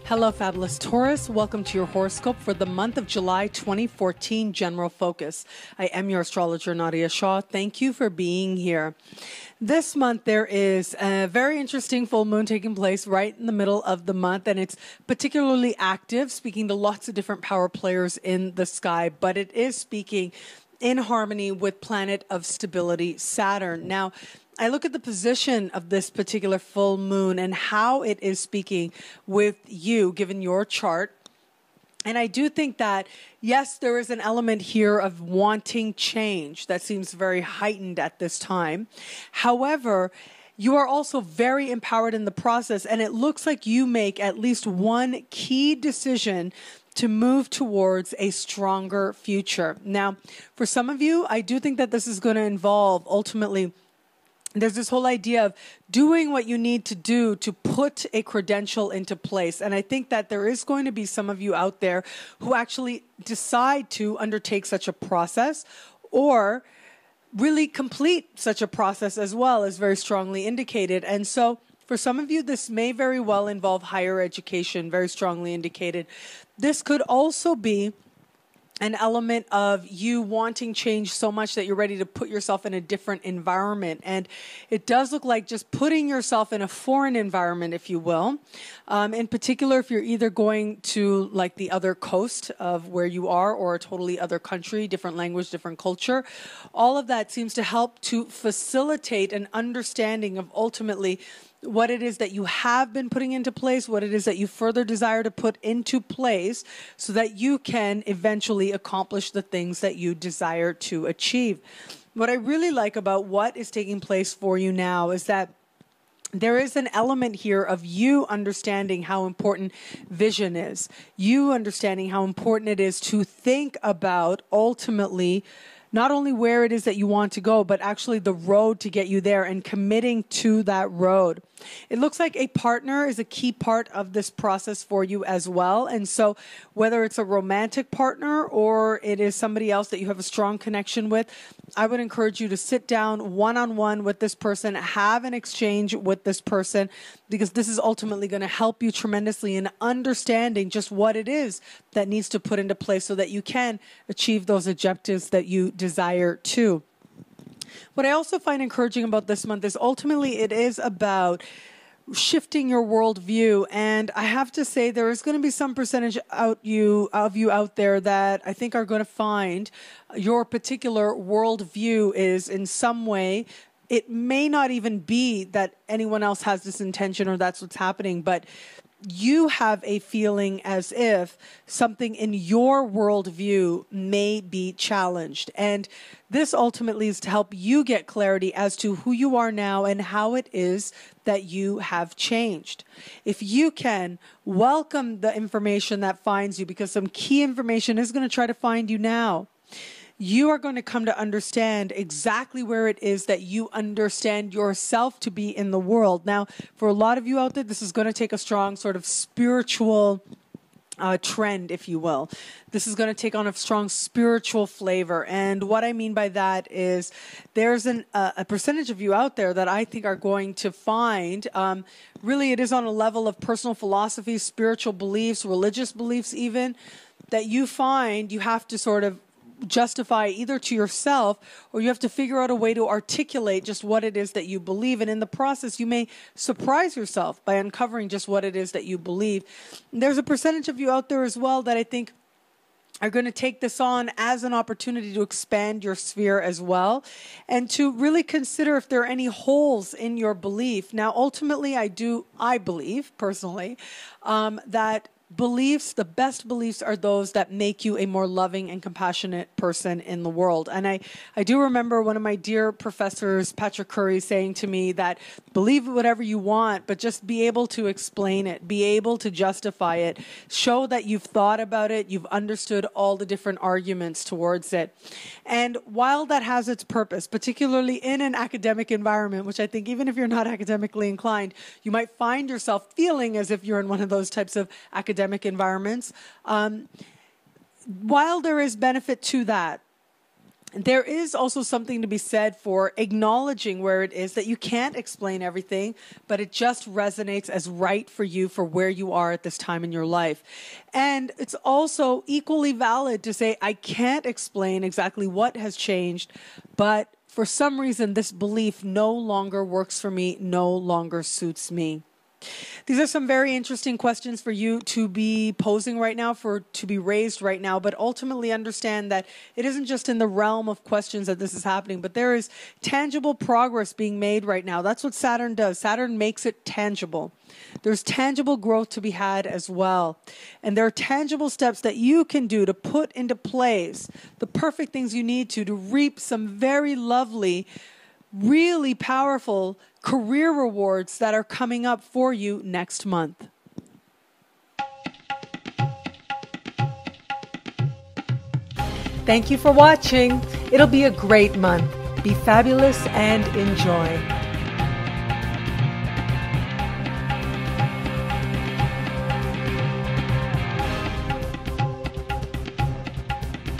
Hello, fabulous Taurus. Welcome to your horoscope for the month of July 2014 General Focus. I am your astrologer, Nadiya Shah. Thank you for being here. This month, there is a very interesting full moon taking place right in the middle of the month, and it's particularly active, speaking to lots of different power players in the sky, but it is speaking in harmony with planet of stability, Saturn. Now, I look at the position of this particular full moon and how it is speaking with you, given your chart. And I do think that, yes, there is an element here of wanting change that seems very heightened at this time. However, you are also very empowered in the process, and it looks like you make at least one key decision to move towards a stronger future. Now, for some of you, I do think that this is going to involve ultimately, there's this whole idea of doing what you need to do to put a credential into place. And I think that there is going to be some of you out there who actually decide to undertake such a process or really complete such a process as well, as very strongly indicated. And so for some of you, this may very well involve higher education, very strongly indicated. This could also be an element of you wanting change so much that you're ready to put yourself in a different environment. And it does look like just putting yourself in a foreign environment, if you will. In particular, if you're either going to like the other coast of where you are or a totally other country, different language, different culture, all of that seems to help to facilitate an understanding of ultimately what it is that you have been putting into place, what it is that you further desire to put into place so that you can eventually accomplish the things that you desire to achieve. What I really like about what is taking place for you now is that there is an element here of you understanding how important vision is, you understanding how important it is to think about ultimately not only where it is that you want to go, but actually the road to get you there and committing to that road. It looks like a partner is a key part of this process for you as well. And so whether it's a romantic partner or it is somebody else that you have a strong connection with, I would encourage you to sit down one-on-one with this person, have an exchange with this person, because this is ultimately going to help you tremendously in understanding just what it is that needs to put into place so that you can achieve those objectives that you desire to. What I also find encouraging about this month is ultimately it is about shifting your worldview. And I have to say there is going to be some percentage of you out there that I think are going to find your particular worldview is in some way, it may not even be that anyone else has this intention or that's what's happening, but you have a feeling as if something in your worldview may be challenged. And this ultimately is to help you get clarity as to who you are now and how it is that you have changed. If you can, welcome the information that finds you, because some key information is going to try to find you now. You are going to come to understand exactly where it is that you understand yourself to be in the world. Now, for a lot of you out there, this is going to take a strong sort of spiritual trend, if you will. This is going to take on a strong spiritual flavor. And what I mean by that is there's a percentage of you out there that I think are going to find, really it is on a level of personal philosophy, spiritual beliefs, religious beliefs even, that you find you have to sort of justify either to yourself or you have to figure out a way to articulate just what it is that you believe. And in the process, you may surprise yourself by uncovering just what it is that you believe. There's a percentage of you out there as well that I think are going to take this on as an opportunity to expand your sphere as well and to really consider if there are any holes in your belief. Now, ultimately, I believe personally that beliefs, the best beliefs are those that make you a more loving and compassionate person in the world. And I do remember one of my dear professors, Patrick Curry, saying to me that believe whatever you want, but just be able to explain it, be able to justify it, show that you've thought about it, you've understood all the different arguments towards it. And while that has its purpose, particularly in an academic environment, which I think even if you're not academically inclined, you might find yourself feeling as if you're in one of those types of academic environments. While there is benefit to that, There is also something to be said for acknowledging where it is that you can't explain everything, but it just resonates as right for you for where you are at this time in your life. And it's also equally valid to say, I can't explain exactly what has changed, but for some reason, this belief no longer works for me, no longer suits me. These are some very interesting questions for you to be posing right now, to be raised right now, but ultimately understand that it isn't just in the realm of questions that this is happening, but there is tangible progress being made right now. That's what Saturn does. Saturn makes it tangible. There's tangible growth to be had as well. And there are tangible steps that you can do to put into place the perfect things you need to reap some very lovely, really powerful career rewards that are coming up for you next month. Thank you for watching. It'll be a great month. Be fabulous and enjoy.